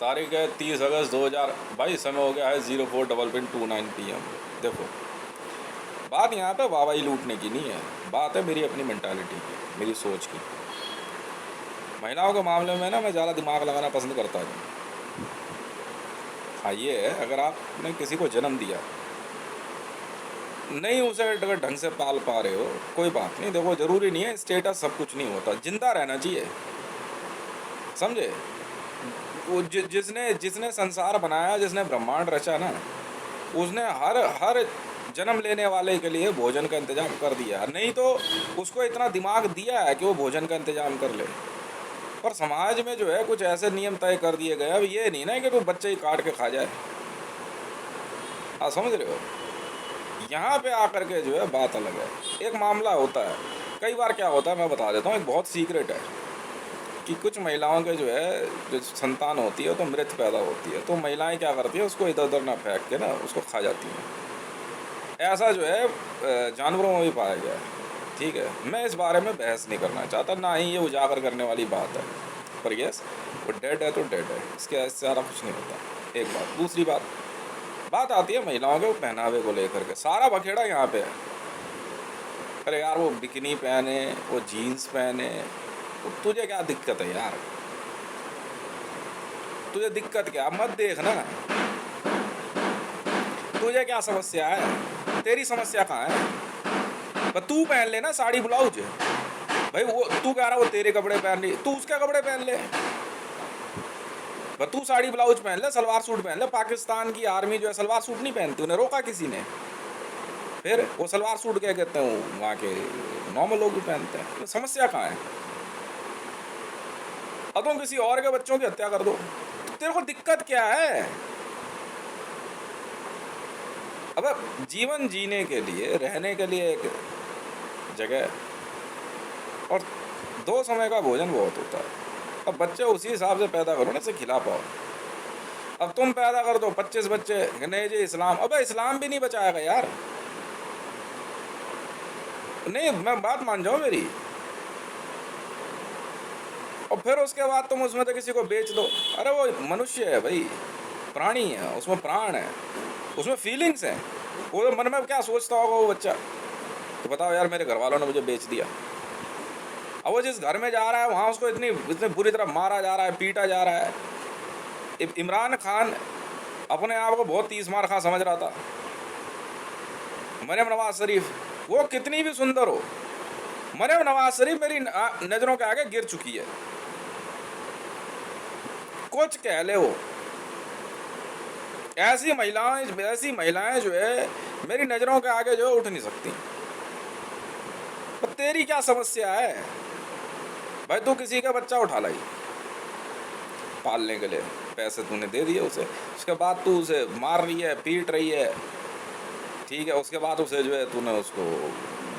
तारीख है 30 अगस्त 2000। भाई समय हो गया है 04:29 PM। देखो, बात यहाँ पे वाहवाही लूटने की नहीं है, बात है मेरी अपनी मेंटालिटी की, मेरी सोच की। महिलाओं के मामले में ना मैं ज़्यादा दिमाग लगाना पसंद करता हूँ। हाँ, ये है, अगर आपने किसी को जन्म दिया, नहीं उसे अगर ढंग से पाल पा रहे हो, कोई बात नहीं। देखो, ज़रूरी नहीं है स्टेटस सब कुछ नहीं होता, जिंदा रहना चाहिए, समझे। वो जिसने जिसने संसार बनाया, जिसने ब्रह्मांड रचा ना, उसने हर हर जन्म लेने वाले के लिए भोजन का इंतजाम कर दिया। नहीं तो उसको इतना दिमाग दिया है कि वो भोजन का इंतजाम कर ले। पर समाज में जो है कुछ ऐसे नियम तय कर दिए गए। अब ये नहीं ना कि तू बच्चे ही काट के खा जाए। हाँ, समझ रहे हो। यहाँ पे आकर के जो है बात अलग है। एक मामला होता है, कई बार क्या होता है मैं बता देता हूँ, एक बहुत सीक्रेट है कि कुछ महिलाओं के जो है जो संतान होती है तो मृत पैदा होती है, तो महिलाएं क्या करती है, उसको इधर उधर ना फेंक के ना उसको खा जाती हैं। ऐसा जो है जानवरों में भी पाया गया है। ठीक है, मैं इस बारे में बहस नहीं करना चाहता, ना ही ये उजागर करने वाली बात है। पर यस, वो डेड है तो डेड है, इसके सारा कुछ नहीं होता। एक बात। दूसरी बात आती है महिलाओं के पहनावे को लेकर के। सारा बखेड़ा यहाँ पे है। अरे यार, वो बिकनी पहने, वो जीन्स पहने, तो तुझे क्या दिक्कत है यार? तुझे दिक्कत क्या? मत देख ना, तुझे क्या समस्या है? तेरी समस्या कहाँ है? पर तू पहन ले ना साड़ी ब्लाउज। भाई वो तू कह रहा वो तेरे कपड़े पहन रही, तू उसके कपड़े पहन ले। तू साड़ी ब्लाउज पहन ले, सलवार सूट पहन ले। पाकिस्तान की आर्मी जो है सलवार सूट नहीं पहनती, उन्हें रोका किसी ने? फिर वो सलवार सूट क्या कहते हैं, वहाँ के नॉर्मल लोग भी पहनते हैं। तो समस्या कहाँ है? अब तुम किसी और के बच्चों की हत्या कर दो, तो तेरे को दिक्कत क्या है? अब जीवन जीने के लिए, रहने के लिए एक जगह और 2 समय का भोजन बहुत होता है। अब बच्चे उसी हिसाब से पैदा करो ना, से खिला पाओ। अब तुम पैदा कर दो 25 बच्चे, नहीं जी इस्लाम, अबे इस्लाम भी नहीं बचाएगा यार। नहीं, मैं बात मान जाओ मेरी। और फिर उसके बाद तुम उसमें से किसी को बेच दो। अरे वो मनुष्य है भाई, प्राणी है, उसमें प्राण है, उसमें फीलिंग्स हैं। वो मन में क्या सोचता होगा वो बच्चा, तो बताओ यार मेरे घर वालों ने मुझे बेच दिया। अब वो जिस घर में जा रहा है वहाँ उसको इतनी बुरी तरह मारा जा रहा है, पीटा जा रहा है। इमरान खान अपने आप को बहुत 30 मार खा समझ रहा था। मरियम नवाज शरीफ, वो कितनी भी सुंदर हो, मरियम नवाज शरीफ मेरी नज़रों के आगे गिर चुकी है। कुछ कह ले वो, ऐसी महिलाएं जो है मेरी नज़रों के आगे जो उठ नहीं सकती। पर तेरी क्या समस्या है भाई? तू किसी का बच्चा उठा लाई पालने के लिए, पैसे तूने दे दिए उसे, उसके बाद तू उसे मार रही है, पीट रही है, ठीक है। उसके बाद उसे जो है तूने उसको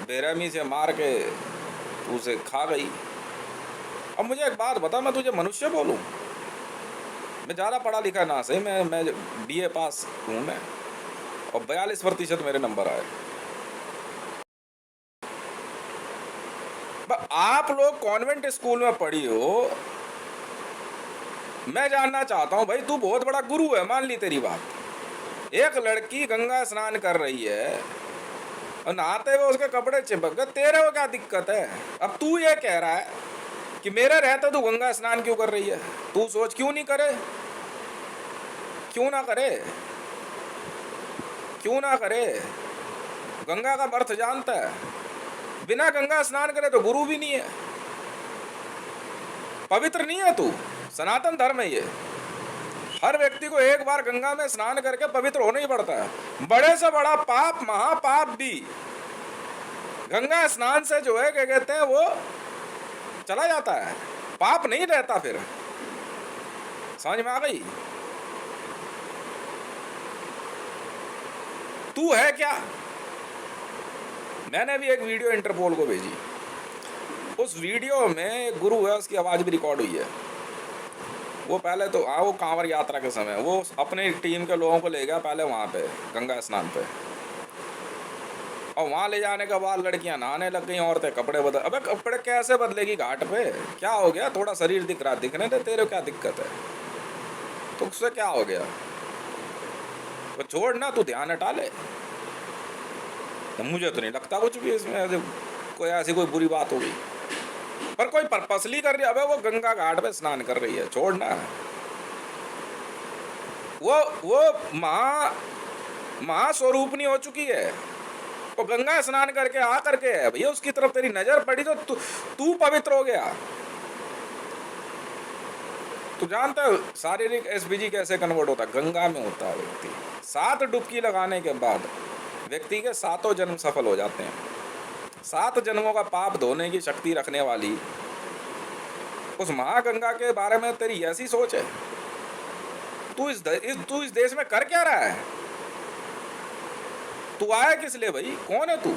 बेरहमी से मार के उसे खा गई। अब मुझे एक बात बता, मैं तुझे मनुष्य बोलूं? मैं ज़्यादा पढ़ा लिखा ना सही, मैं BA पास हूँ मैं, और 42% मेरे नंबर आए। आप लोग कॉन्वेंट स्कूल में पढ़ी हो, मैं जानना चाहता हूँ भाई, तू बहुत बड़ा गुरु है, मान ली तेरी बात। एक लड़की गंगा स्नान कर रही है और नहाते हुए उसके कपड़े चिपक गए, तेरे को क्या दिक्कत है? अब तू ये कह रहा है कि मेरे रहते तू गंगा स्नान क्यों कर रही है? तू सोच, क्यों नहीं करे? क्यों ना करे? क्यों ना करे? गंगा का अर्थ जानता है? बिना गंगा स्नान करे तो गुरु भी नहीं है, पवित्र नहीं है तू। सनातन धर्म है ये, हर व्यक्ति को एक बार गंगा में स्नान करके पवित्र होना ही पड़ता है। बड़े से बड़ा पाप, महापाप भी गंगा स्नान से जो है क्या कहते हैं वो चला जाता है, पाप नहीं रहता। फिर समझ में आ गई? तू है क्या? मैंने भी एक वीडियो इंटरपोल को भेजी, उस वीडियो में एक गुरु है, उसकी आवाज़ भी रिकॉर्ड हुई है। वो पहले तो वो कांवर यात्रा के समय वो अपने टीम के लोगों को ले गया पहले वहाँ पे गंगा स्नान पे, और वहाँ ले जाने के बाद लड़कियाँ नहाने लग गई, औरतें कपड़े बदल। अबे कपड़े कैसे बदलेगी घाट पे? क्या हो गया? थोड़ा शरीर दिख रहा, दिखने दे, तेरे क्या दिक्कत है? तो उससे क्या हो गया? तो छोड़ ना, तू ध्यान हटा ले। तो मुझे तो नहीं लगता कुछ भी इसमें कोई ऐसी कोई बुरी बात होगी, पर कोई पर्पसली कर रही है। अबे वो गंगा घाट पे स्नान कर रही है, छोड़ ना। वो महास्वरूपनी हो चुकी है, वो गंगा स्नान करके आ करके है भैया, उसकी तरफ तेरी नजर पड़ी तो तू पवित्र हो गया। तू जानता है शारीरिक एसपीजी कैसे कन्वर्ट होता है? गंगा में होता है व्यक्ति। 7 डुबकी लगाने के बाद व्यक्ति के 7 जन्म सफल हो जाते हैं। 7 जन्मों का पाप धोने की शक्ति रखने वाली उस महागंगा के बारे में तेरी ऐसी सोच है? तू इस देश में कर क्या रहा है? तू आया किस लिए भाई? कौन है तू?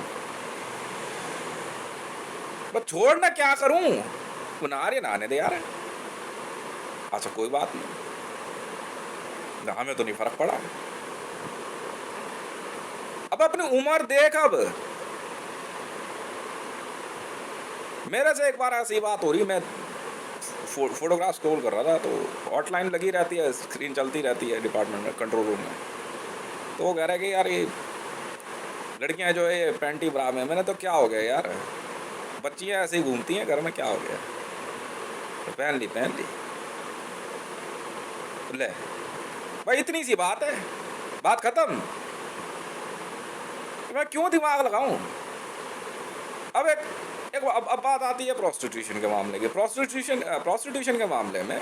बस छोड़ ना, क्या करूं? तू नहाने दे यार। अच्छा कोई बात नहीं, हमें तो नहीं फर्क पड़ा। अब अपनी उम्र देख। अब मेरे से एक बार ऐसी बात हो रही, मैं फोटोग्राफ स्क्रॉल कर रहा था तो हॉटलाइन लगी रहती है, स्क्रीन चलती रहती है डिपार्टमेंट में, कंट्रोल रूम में। तो वो कह रहे कि यार ये लड़कियां जो है ये पैंटी ब्रा में। मैंने तो क्या हो गया यार, बच्चियां ऐसे ही घूमती हैं घर में, क्या हो गया? तो पहन ली ले भाई, इतनी सी बात है, बात खत्म। तो मैं क्यों दिमाग लगाऊं? अब अब बात आती है प्रोस्टिट्यूशन के मामले की। प्रोस्टिट्यूशन के मामले में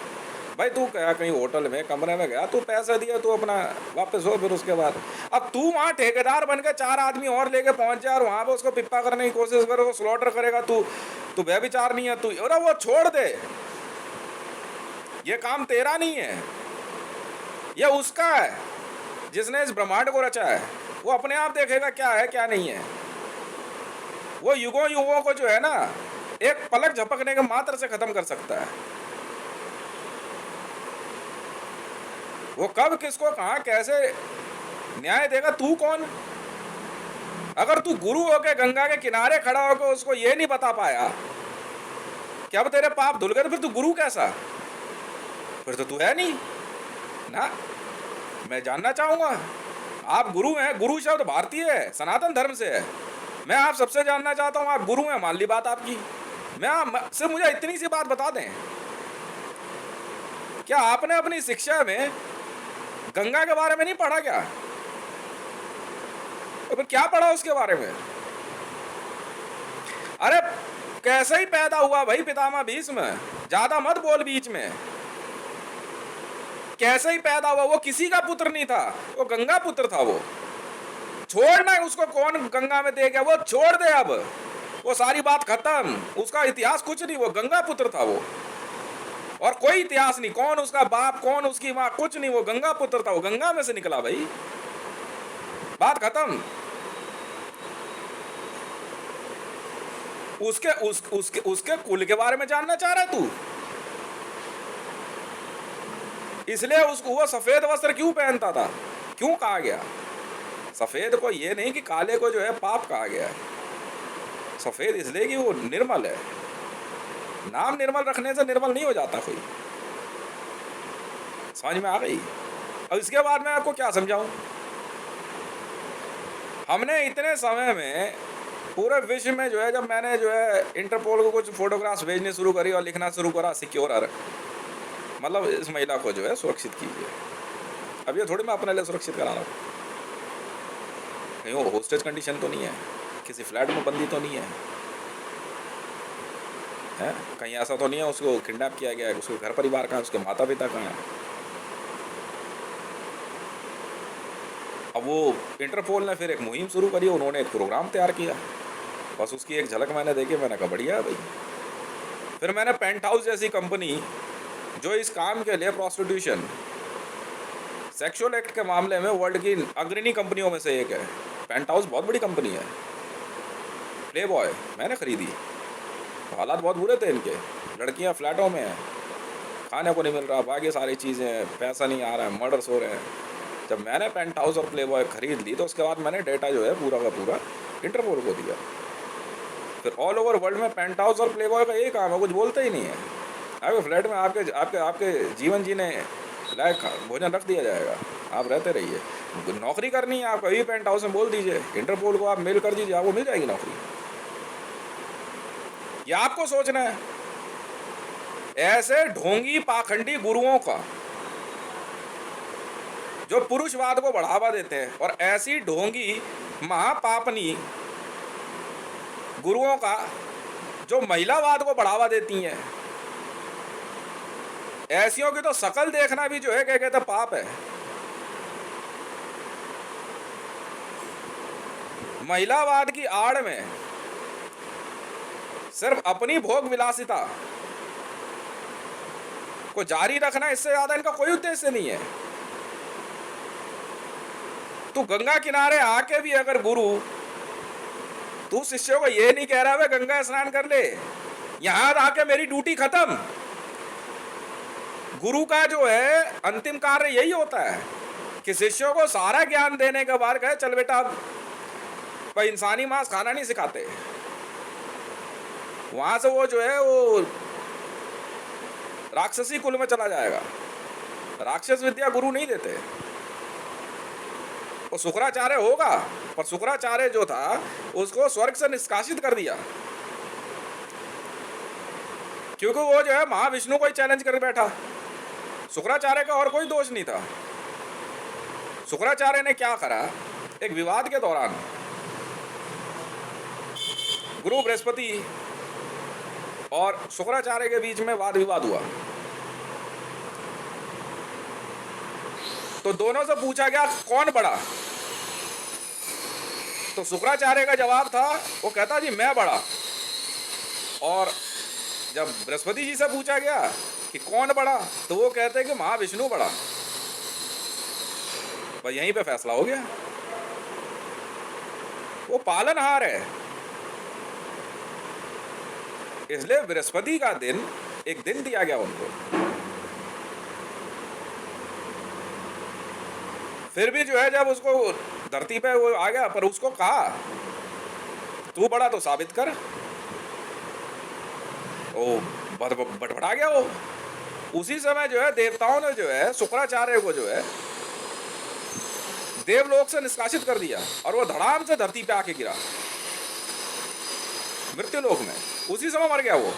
भाई तू क्या कहीं होटल में कमरे में गया, तू पैसा दिया, तू अपना वापस हो, फिर उसके बाद अब तू वहाँ ठेकेदार बन के 4 आदमी और लेके पहुंच जाए और वहाँ पे उसको पिप्पा करने की कोशिश करो, वो स्लॉटर करेगा। तू व्यभिचार नहीं है तू, अरे वो छोड़ दे, ये काम तेरा नहीं है, ये उसका है जिसने इस ब्रह्मांड को रचा है। वो अपने आप देखेगा क्या है क्या नहीं है। वो युगों को जो है ना, एक पलक झपकने के मात्र से खत्म कर सकता है। वो कब किसको कहां कैसे न्याय देगा? तू कौन? अगर तू गुरु होके गंगा के किनारे खड़ा होकर उसको ये नहीं बता पाया कि अब तेरे पाप धुल गए, तो फिर तू गुरु कैसा? फिर तो तू है नहीं ना। मैं जानना चाहूंगा, आप गुरु हैं? गुरु शब्द भारतीय है, सनातन धर्म से है। मैं आप सबसे जानना चाहता हूं, आप गुरु हैं, मान ली बात आपकी। सिर्फ मुझे इतनी सी बात बता दें, क्या आपने अपनी शिक्षा में गंगा के बारे में नहीं पढ़ा क्या? तो फिर क्या पढ़ा उसके बारे में? अरे कैसे ही पैदा हुआ भाई पितामह भीष्म, ज्यादा मत बोल बीच में। कैसे ही पैदा हुआ, वो किसी का पुत्र नहीं था, वो गंगा पुत्र था। वो छोड़ना, उसको कौन गंगा में दे गया, वो छोड़ दे। अब वो सारी बात खत्म, उसका इतिहास कुछ नहीं, वो गंगा पुत्र था वो, और कोई इतिहास नहीं। कौन उसका बाप, कौन उसकी माँ, कुछ नहीं, वो गंगा पुत्र था, वो गंगा में से निकला भाई, बात खत्म। उसके कुल के बारे में जानना चाह रहा है तू? इसलिए उसको वो सफेद वस्त्र क्यों पहनता था? क्यों कहा गया सफेद को? ये नहीं कि काले को जो है पाप कहा गया है। सफेद इसलिए कि वो निर्मल है। नाम निर्मल रखने से निर्मल नहीं हो जाता कोई। समझ में आ गई? अब इसके बाद मैं आपको क्या समझाऊं? हमने इतने समय में पूरे विश्व में जो है, जब मैंने जो है इंटरपोल को कुछ फोटोग्राफ्स भेजने शुरू करी और लिखना शुरू करा, सिक्योर, मतलब इस महिला को जो है सुरक्षित कीजिए। अब ये थोड़ी मैं अपने लिए सुरक्षित करा रहा हूँ, कहीं वो होस्टेज कंडीशन तो नहीं है, किसी फ्लैट में बंदी तो नहीं है, कहीं ऐसा तो नहीं है उसको किडनैप किया गया है, उसके घर परिवार कहाँ है, उसके माता पिता कहाँ हैं। अब वो इंटरपोल ने फिर एक मुहिम शुरू करी, उन्होंने एक प्रोग्राम तैयार किया, बस उसकी एक झलक मैंने देखी, मैंने कहा बढ़िया है भाई। फिर मैंने पेंट हाउस जैसी कंपनी, जो इस काम के लिए प्रोस्टिट्यूशन सेक्सुअल एक्ट के मामले में वर्ल्ड की अग्रणी कंपनियों में से एक है, पेंट हाउस बहुत बड़ी कंपनी है, प्ले बॉय मैंने खरीदी। हालात बहुत बुरे थे इनके, लड़कियां फ्लैटों में हैं, खाने को नहीं मिल रहा, बाकी सारी चीज़ें, पैसा नहीं आ रहा है, मर्डर्स हो रहे हैं। जब मैंने पेंट हाउस और प्ले बॉय खरीद ली तो उसके बाद मैंने डेटा जो है पूरा का पूरा इंटरपोल को दिया। फिर ऑल ओवर वर्ल्ड में पेंट हाउस और प्ले बॉय का यही काम है, कुछ बोलते ही नहीं है। आपके फ्लैट में आपके जीवन जीने लायक भोजन रख दिया जाएगा, आप रहते रहिए। नौकरी करनी है आप, कभी पेंट हाउस में बोल दीजिए, इंटरपोल को आप मेल कर दीजिए, आपको मिल जाएगी नौकरी। ये आपको सोचना है। ऐसे ढोंगी पाखंडी गुरुओं का जो पुरुषवाद को बढ़ावा देते हैं, और ऐसी ढोंगी महापापनी गुरुओं का जो महिलावाद को बढ़ावा देती हैं, ऐसियों की तो शकल देखना भी जो है क्या कहते पाप है। महिलावाद की आड़ में सिर्फ अपनी भोग विलासिता को जारी रखना, इससे ज्यादा इनका कोई उद्देश्य नहीं है। तू गंगा किनारे आके भी अगर गुरु तू शिष्यों को ये नहीं कह रहा है गंगा स्नान कर ले, यहां आके मेरी ड्यूटी खत्म। गुरु का जो है अंतिम कार्य यही होता है कि शिष्यों को सारा ज्ञान देने के बाद कहे चल बेटा भाई इंसानी मांस खाना नहीं सिखाते। वहां से वो जो है वो राक्षसी कुल में चला जाएगा। राक्षस विद्या गुरु नहीं देते। वो शुक्राचार्य होगा, पर शुक्राचार्य जो था उसको स्वर्ग से निष्कासित कर दिया, क्योंकि वो जो है महाविष्णु को ही चैलेंज कर बैठा। शुक्राचार्य का और कोई दोष नहीं था। शुक्राचार्य ने क्या करा, एक विवाद के दौरान गुरु बृहस्पति और शुक्राचार्य के बीच में वाद विवाद हुआ, तो दोनों से पूछा गया कौन बड़ा। तो शुक्राचार्य का जवाब था, वो कहता जी मैं बड़ा। और जब बृहस्पति जी से पूछा गया कि कौन बड़ा, तो वो कहते कि महाविष्णु बड़ा। बस यहीं पे फैसला हो गया। वो पालनहार है, इसलिए बृहस्पति का दिन एक दिन दिया गया उनको। फिर भी जो है जब उसको धरती पे वो आ गया, पर उसको कहा तू बड़ा तो साबित कर। ओ बड़बड़ा गया वो। उसी समय जो है देवताओं ने जो है शुक्राचार्य को जो है देवलोक से निष्कासित कर दिया, और वो धड़ाम से धरती पे आके गिरा मृत्युलोक में। उसी समय मर गया वो।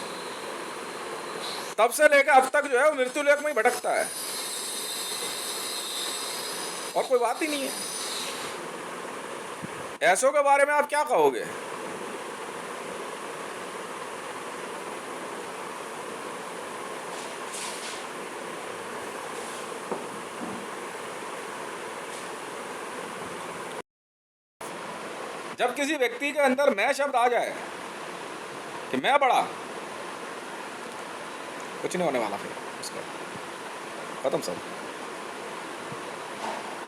तब से लेकर अब तक जो है वो मृत्युलोक में ही भटकता है, और कोई बात ही नहीं है। ऐसों के बारे में आप क्या कहोगे? जब किसी व्यक्ति के अंदर मैं शब्द आ जाए कि मैं बड़ा, कुछ नहीं होने वाला, फिर उसका खत्म सब।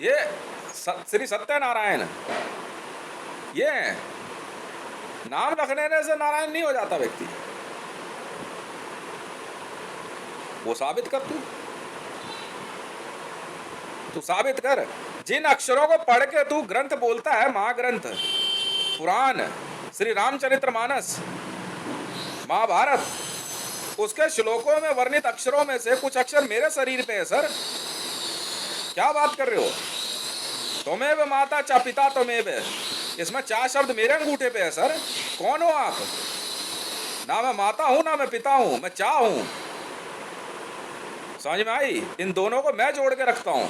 ये श्री सत्यनारायण ये नाम रखने से नारायण नहीं हो जाता व्यक्ति। वो साबित कर, तू साबित कर। जिन अक्षरों को पढ़ के तू ग्रंथ बोलता है, महाग्रंथ, पुराण, श्री रामचरितमानस, महाभारत, उसके श्लोकों में वर्णित अक्षरों में से कुछ अक्षर मेरे शरीर पे है सर। क्या बात कर रहे हो? त्वमेव माता च पिता त्वमेव, इसमें 4 शब्द मेरे अंगूठे पे है सर। कौन हो आप? ना मैं माता हूं ना मैं पिता हूं, मैं चा हूं। समझ में आई? इन दोनों को मैं जोड़ के रखता हूं।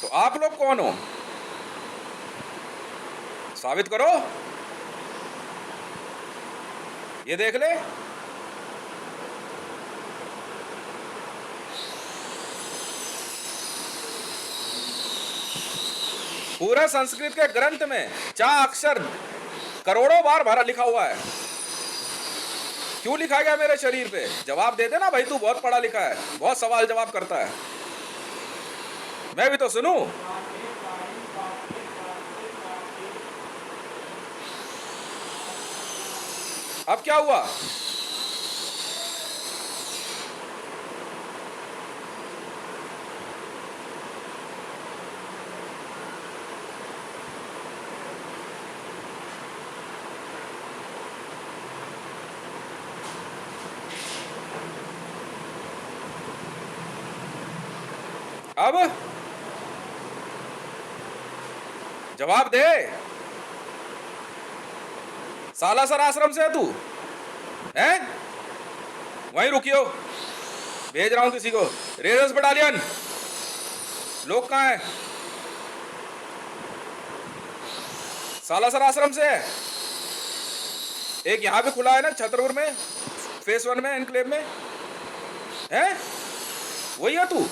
तो आप लोग कौन हो? साबित करो, ये देख ले। पूरे संस्कृत के ग्रंथ में 4 अक्षर करोड़ों बार भरा लिखा हुआ है। क्यों लिखा गया मेरे शरीर पे? जवाब दे देना भाई, तू बहुत पढ़ा लिखा है, बहुत सवाल जवाब करता है, मैं भी तो सुनूं। अब क्या हुआ? अब जवाब दे। सालासर आश्रम से है तू? हैं? वहीं रुकियो, भेज रहा हूं किसी को। रेडर्स बटालियन, लोग कहाँ हैं? सालासर आश्रम से है। एक यहाँ पे खुला है ना छतरपुर में, फेस 1 में, एनक्लेव में। है वही है तू?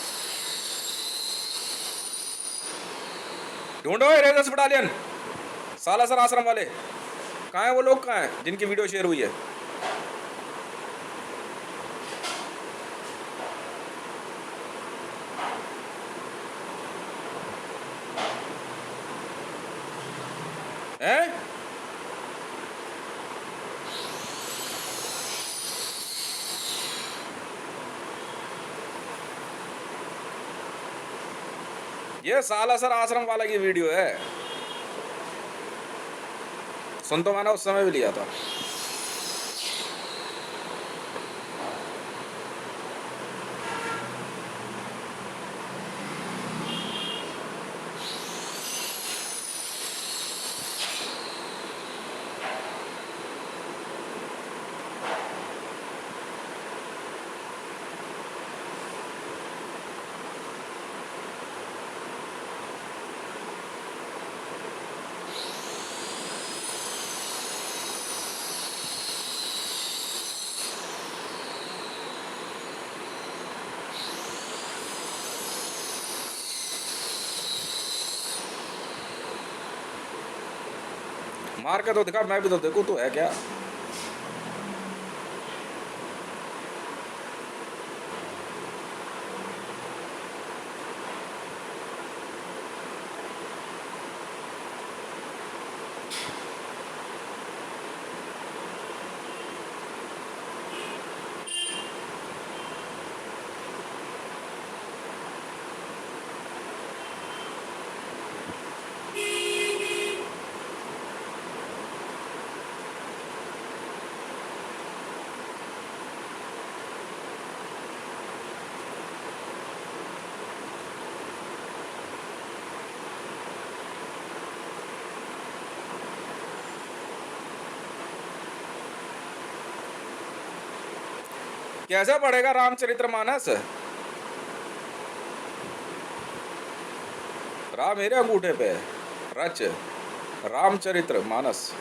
ढूंढो रेडर्स बटालियन, सालासर आश्रम वाले। कहाँ है वो लोग, कहाँ हैं जिनकी वीडियो शेयर हुई है? हैं? ये सालासर आश्रम वाला की वीडियो है। सुन तो मैंने उस समय भी लिया था। मार के तो दिखा, मैं भी तो देखूं तू है क्या। कैसा पड़ेगा रामचरितमानस? राम मेरे अंगूठे पे है, रच रामचरितमानस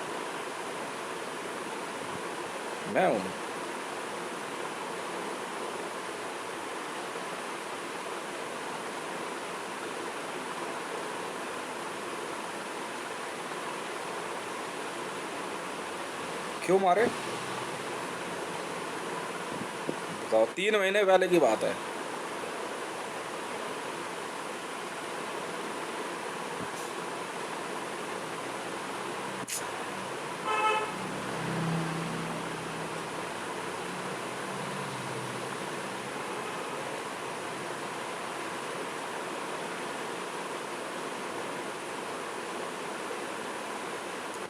मैं हूं। क्यों मारे? बताओ, 3 महीने पहले की बात है।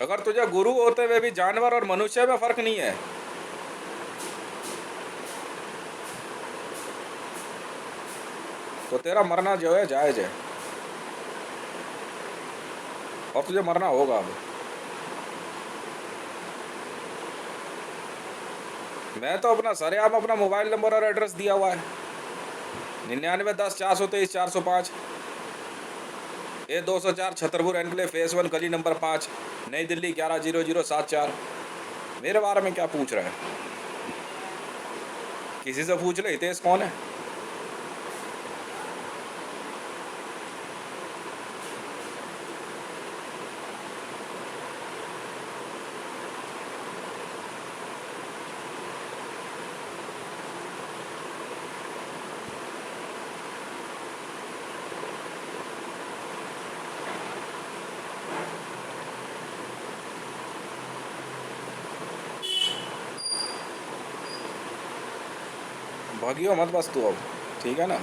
अगर तुझे गुरु होते हुए भी जानवर और मनुष्य में फर्क नहीं है, तो तेरा मरना जो है जायज है, और तुझे मरना होगा। अब मैं तो अपना सरेआम अपना मोबाइल नंबर और एड्रेस दिया हुआ है, 9910 423 405, A204 छतरपुर एनक्लेव फेस 1 गली नंबर 5, नई दिल्ली 110074। मेरे बारे में क्या पूछ रहा है? किसी से पूछ ले हितेश कौन है। भागियो मत बस तू अब, ठीक है ना।